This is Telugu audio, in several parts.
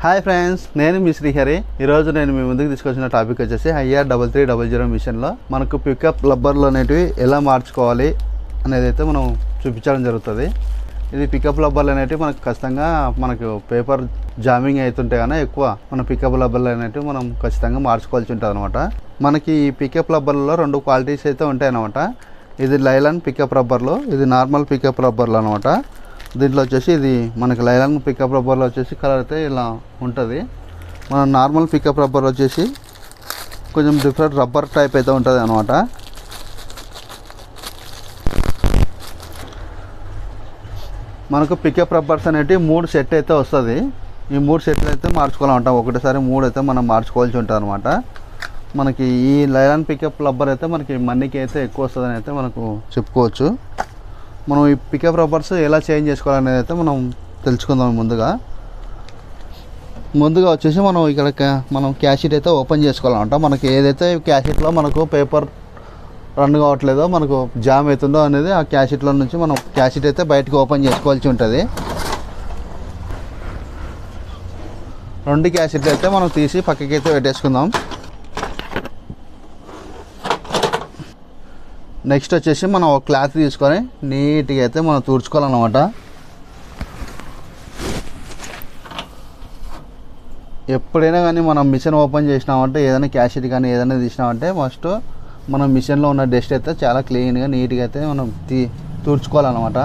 హాయ్ ఫ్రెండ్స్, నేను మీ శ్రీహరి. ఈరోజు నేను మీ ముందుకు తీసుకొచ్చిన టాపిక్ వచ్చేసి IR3300 మిషన్లో మనకు పికప్ రబ్బర్లు అనేటివి ఎలా మార్చుకోవాలి అనేది అయితే మనం చూపించడం జరుగుతుంది. ఇది పికప్ రబ్బర్లు అనేటివి మనకు ఖచ్చితంగా మనకు పేపర్ జామింగ్ అవుతుంటే కానీ ఎక్కువ మన పికప్ రబ్బర్లు అనేటివి మనం ఖచ్చితంగా మార్చుకోవాల్సి ఉంటుంది అనమాట. మనకి ఈ పికప్ రబ్బర్లలో రెండు క్వాలిటీస్ అయితే ఉంటాయి అన్నమాట. ఇది లైలాన్ పికప్ రబ్బర్లు, ఇది నార్మల్ పికప్ రబ్బర్లు అనమాట. దీంట్లో వచ్చేసి ఇది మనకి లైలాన్ పికప్ రబ్బర్లో వచ్చేసి కలర్ అయితే ఇలా ఉంటుంది. మన నార్మల్ పికప్ రబ్బర్ వచ్చేసి కొంచెం డిఫరెంట్ రబ్బర్ టైప్ అయితే ఉంటుంది అనమాట. మనకు పికప్ రబ్బర్స్ అనేటివి 3 సెట్ అయితే వస్తుంది. ఈ 3 సెట్లు అయితే మార్చుకోవాలంట. ఒకటేసారి 3 అయితే మనం మార్చుకోవాల్సి ఉంటుంది అనమాట. మనకి ఈ లైలాన్ పికప్ రబ్బర్ అయితే మనకి మనీకి అయితే ఎక్కువ వస్తుందని అయితే మనకు చెప్పుకోవచ్చు. మనం ఈ పికప్ రబ్బర్స్ ఎలా చేంజ్ చేసుకోవాలనేది అయితే మనం తెలుసుకుందాం. ముందుగా వచ్చేసి మనం ఇక్కడ మనం క్యాషీట్ అయితే ఓపెన్ చేసుకోవాలంట. మనకి ఏదైతే క్యాషీట్లో మనకు పేపర్ రన్ కావట్లేదో, మనకు జామ్ అవుతుందో అనేది ఆ క్యాషీట్లో నుంచి మనం క్యాషీట్ అయితే బయటకు ఓపెన్ చేసుకోవాల్సి ఉంటుంది. 2 క్యాషీట్లు అయితే మనం తీసి పక్కకి అయితే పెట్టేసుకుందాం. నెక్స్ట్ వచ్చేసి మనం ఒక క్లాత్ తీసుకొని నీట్గా అయితే మనం తుడుచుకోవాలన్నమాట. ఎప్పుడైనా కానీ మనం మిషన్ ఓపెన్ చేసినామంటే, ఏదైనా క్యాషెట్ కానీ ఏదైనా తీసినామంటే ఫస్ట్ మనం మిషన్లో ఉన్న డస్ట్ అయితే చాలా క్లీన్గా నీట్గా అయితే మనం తుడుచుకోవాలన్నమాట.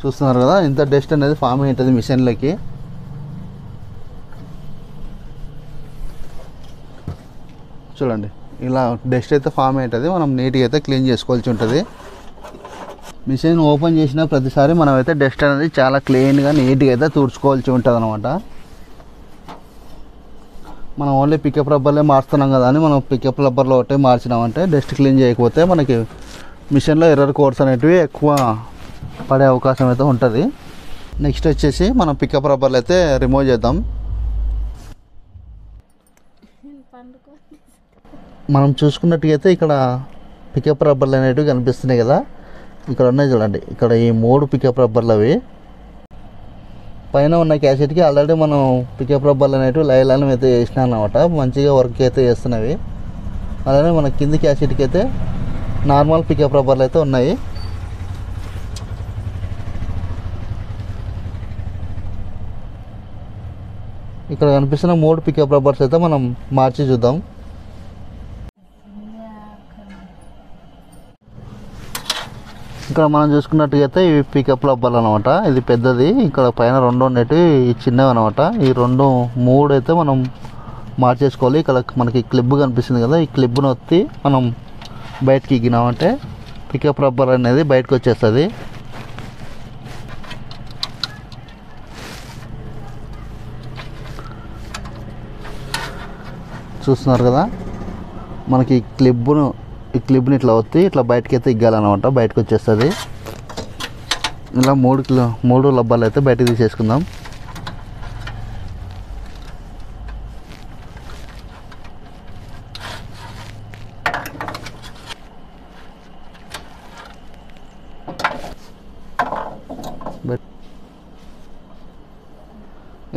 చూస్తున్నారు కదా, ఇంత డస్ట్ అనేది ఫామ్ అవుతుంది మిషన్లోకి. చూడండి, ఇలా డస్ట్ అయితే ఫామ్ అవుతుంది. మనం నీట్గా అయితే క్లీన్ చేసుకోవాల్సి ఉంటుంది. మిషన్ ఓపెన్ చేసిన ప్రతిసారి మనం అయితే డస్ట్ అనేది చాలా క్లీన్గా నీట్గా అయితే తుడుచుకోవాల్సి ఉంటుంది అనమాట. మనం ఓన్లీ పికప్ రబ్బర్లే మార్చుతున్నాం కదా అని మనం పికప్ రబ్బర్లో ఒకటే మార్చినామంటే డస్ట్ క్లీన్ చేయకపోతే మనకి మిషన్లో ఎర్రర్ కోడ్స్ అనేటివి ఎక్కువ పడే అవకాశం అయితే ఉంటుంది. నెక్స్ట్ వచ్చేసి మనం పికప్ రబ్బర్లు అయితే రిమూవ్ చేద్దాం. మనం చూసుకున్నట్టుగైతే ఇక్కడ పికప్ రబ్బర్లు అనేటివి కనిపిస్తున్నాయి కదా, ఇక్కడ ఉన్నాయి చూడండి. ఇక్కడ ఈ 3 పికప్ రబ్బర్లు అవి పైన ఉన్న క్యాసెట్కి ఆల్రెడీ మనం పికప్ రబ్బర్లు అనేటివి లైలాన్ అయితే వేసినా అనమాట. మంచిగా వర్క్ అయితే చేస్తున్నవి. అలానే మన కింది క్యాసెట్కి అయితే నార్మల్ పికప్ రబ్బర్లు అయితే ఉన్నాయి. ఇక్కడ కనిపిస్తున్న 3 పికప్ రబ్బర్స్ అయితే మనం మార్చి చూద్దాం. ఇక్కడ మనం చూసుకున్నట్టుగైతే ఇవి పికప్ రబ్బర్లు అనమాట. ఇది పెద్దది, ఇక్కడ పైన 2 ఉన్నవి చిన్నవి అనమాట. ఈ 3 అయితే మనం మార్చేసుకోవాలి. ఇక్కడ మనకి క్లిప్ కనిపిస్తుంది కదా, ఈ క్లిప్ను వచ్చి మనం బయటకి ఎక్కినామంటే పికప్ రబ్బర్ అనేది బయటకు వచ్చేస్తుంది. చూస్తున్నారు కదా, మనకి ఈ క్లిప్ని ఇట్లా వచ్చి ఇట్లా బయటకి అయితే ఇగ్గాలన్నమాట. బయటకు వచ్చేస్తుంది. ఇలా 3 రబ్బర్లు అయితే బయటకు తీసేసుకుందాం.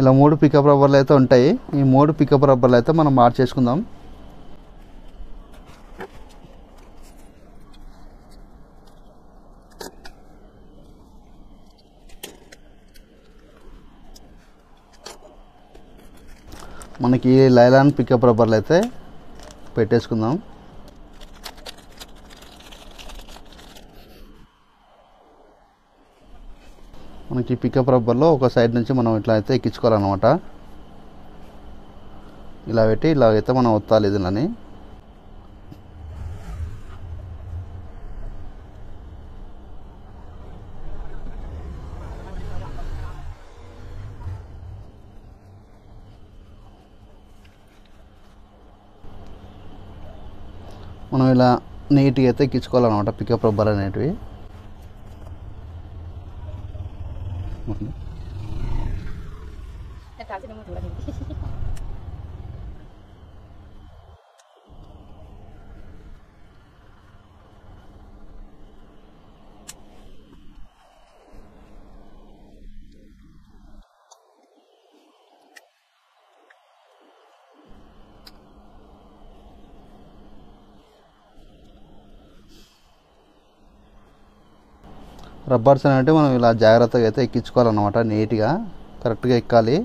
ఇలా 3 పికప్ రబ్బర్లు అయితే ఉంటాయి. ఈ 3 పికప్ రబ్బర్లు అయితే మనం మార్చేసుకుందాం. మనకి లైలాన్ పికప్ రబ్బర్లు అయితే పెట్టేసుకుందాం. మనకి పికప్ రబ్బర్లో ఒక సైడ్ నుంచి మనం ఇట్లా అయితే ఎక్కించుకోవాలన్నమాట. ఇలా పెట్టి ఇలాగైతే మనం ఒత్తాలి ఇదిలని. మనం ఇలా నీట్గా అయితే ఎక్కించుకోవాలన్నమాట పికప్ రబ్బర్ అనేటివి. రబ్బర్స్ అంటే మనం ఇలా జాగ్రత్తగా అయితే ఎక్కించుకోవాలన్నమాట. నీట్గా కరెక్ట్గా ఎక్కాలి.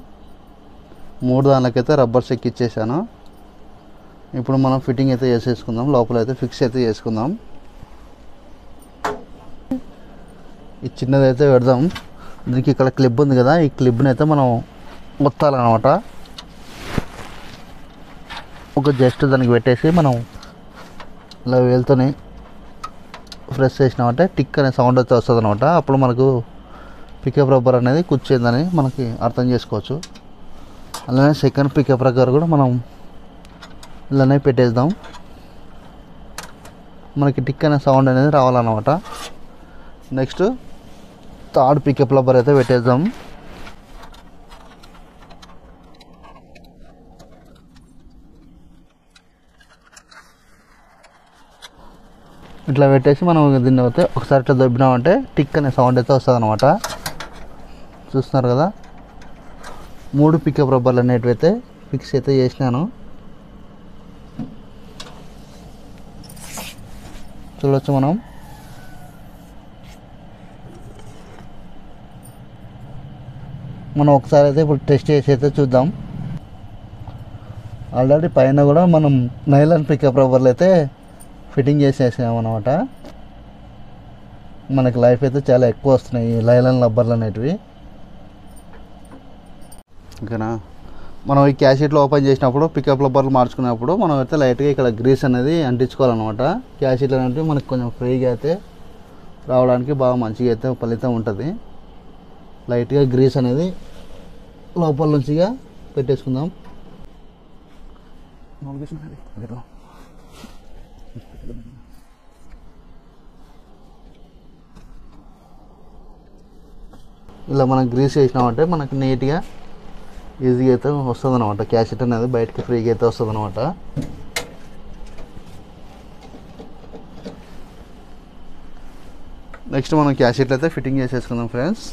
3 దానికైతే రబ్బర్స్ ఎక్కిచ్చేసాను. ఇప్పుడు మనం ఫిట్టింగ్ అయితే చేసేసుకుందాం. లోపల అయితే ఫిక్స్ అయితే చేసుకుందాం. ఈ చిన్నది అయితే పెడదాం. దీనికి ఇక్కడ క్లిప్ ఉంది కదా, ఈ క్లిప్ని అయితే మనం ఒత్తాలన్నమాట. ఒక జస్ట్ దానికి పెట్టేసి మనం ఇలా వేలుతోని ప్రెస్ చేసినామంటే టిక్ అనే సౌండ్ అయితే వస్తుంది అనమాట. అప్పుడు మనకు పికప్ రబ్బర్ అనేది కూర్చుందని మనకి అర్థం చేసుకోవచ్చు. అలానే సెకండ్ పికప్ రబ్బర్ కూడా మనం ఇలానే పెట్టేద్దాం. మనకి టిక్ అనే సౌండ్ అనేది రావాలన్నమాట. నెక్స్ట్ థర్డ్ పికప్ రబ్బర్ అయితే పెట్టేద్దాం. ఇట్లా పెట్టేసి మనం దీన్ని అయితే ఒకసారి ఇట్లా దొబ్బినామంటే టిక్ అనే సౌండ్ అయితే వస్తుంది అనమాట. చూస్తున్నారు కదా, 3 పికప్ రబ్బర్లు అనేటివి అయితే ఫిక్స్ అయితే చేసినాను. చూడవచ్చు మనం ఒకసారి అయితే ఇప్పుడు టెస్ట్ చేసి అయితే చూద్దాం. ఆల్రెడీ పైన కూడా మనం నైలాన్ పికప్ రబ్బర్లు అయితే ఫిట్టింగ్ చేసేసామన్నమాట. మనకి లైఫ్ అయితే చాలా ఎక్కువ వస్తున్నాయి ఈ నైలాన్ రబ్బర్లు అనేటివి. ఓకేనా, మనం ఈ క్యాషెట్లో ఓపెన్ చేసినప్పుడు పికప్ రబ్బర్లు మార్చుకున్నప్పుడు మనం అయితే లైట్గా ఇక్కడ గ్రీస్ అనేది అంటించుకోవాలన్నమాట. క్యాషెట్లు అనేవి మనకి కొంచెం ఫ్రీగా అయితే రావడానికి బాగా మంచిగా అయితే ఫలితం ఉంటుంది. లైట్గా గ్రీస్ అనేది లోపల నుంచిగా పెట్టేసుకుందాం. ఇలా మనం గ్రీస్ చేసినామంటే మనకి నీట్గా ఈజీగా అయితే వస్తుంది అనమాట. క్యాసెట్ అనేది బయటకి ఫ్రీగా అయితే వస్తుంది అనమాట. నెక్స్ట్ మనం క్యాసెట్లు అయితే ఫిట్టింగ్ చేసేసుకుందాం ఫ్రెండ్స్.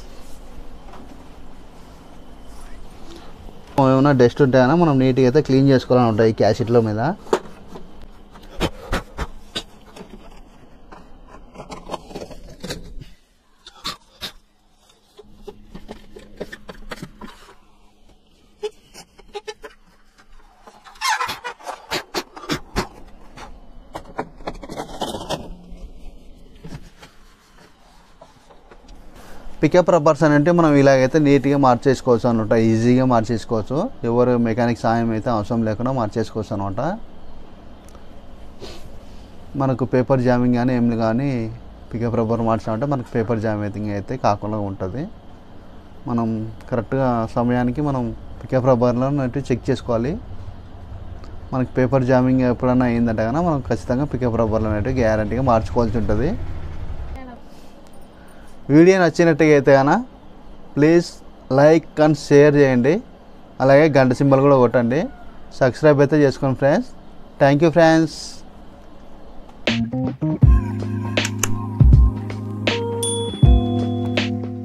ఏమైనా డస్ట్ ఉంటాయన్నా మనం నీట్గా అయితే క్లీన్ చేసుకోవాలని ఉంటాయి ఈ క్యాసెట్ల మీద. పికప్ రబ్బర్స్ అంటే మనం ఇలాగైతే నీట్గా మార్చేసుకోవచ్చు అనమాట. ఈజీగా మార్చేసుకోవచ్చు. ఎవరు మెకానిక్ సాయం అయితే అవసరం లేకుండా మార్చేసుకోవచ్చు అనమాట. మనకు పేపర్ జామింగ్ కానీ ఏమి కానీ పికప్ రబ్బర్ మార్చామంటే మనకు పేపర్ జామింగ్ అయితే కాకుండా ఉంటుంది. మనం కరెక్ట్గా సమయానికి మనం పికప్ రబ్బర్లను అయితే చెక్ చేసుకోవాలి. మనకి పేపర్ జామింగ్ ఎప్పుడైనా అయిందంటే కన్నా మనం ఖచ్చితంగా పికప్ రబ్బర్లు అయితే గ్యారంటీగా మార్చుకోవాల్సి ఉంటుంది. వీడియో నచ్చినట్టుగా అయితే కన్నా ప్లీజ్ లైక్ అండ్ షేర్ చేయండి. అలాగే గంట సింబల్ కూడా కొట్టండి. సబ్స్క్రైబ్ అయితే చేసుకోండి ఫ్రెండ్స్. Thank you friends.